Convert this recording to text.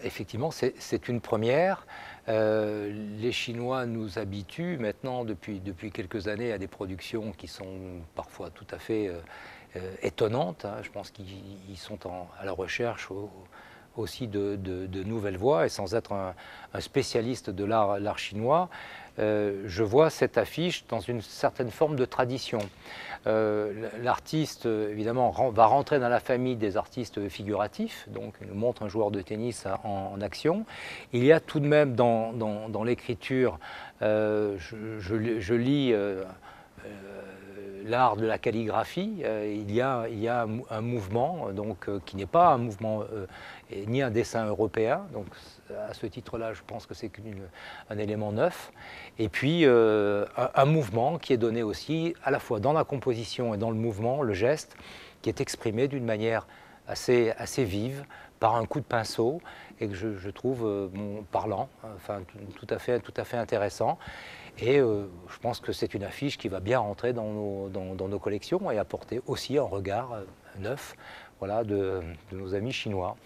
effectivement, c'est une première. Les Chinois nous habituent maintenant depuis quelques années à des productions qui sont parfois tout à fait étonnantes, hein. Je pense qu'ils sont à la recherche aussi de nouvelles voies, et sans être un spécialiste de l'art chinois, je vois cette affiche dans une certaine forme de tradition. L'artiste, évidemment, va rentrer dans la famille des artistes figuratifs, donc il nous montre un joueur de tennis en action. Il y a tout de même dans l'écriture, je lis l'art de la calligraphie, il y a un mouvement donc, qui n'est pas un mouvement ni un dessin européen, donc à ce titre-là je pense que c'est un élément neuf, et puis un mouvement qui est donné aussi à la fois dans la composition et dans le mouvement, le geste, qui est exprimé d'une manière assez vive, par un coup de pinceau, et que je trouve parlant, enfin tout à fait intéressant. Et je pense que c'est une affiche qui va bien rentrer dans nos collections et apporter aussi un regard neuf, voilà, de nos amis chinois.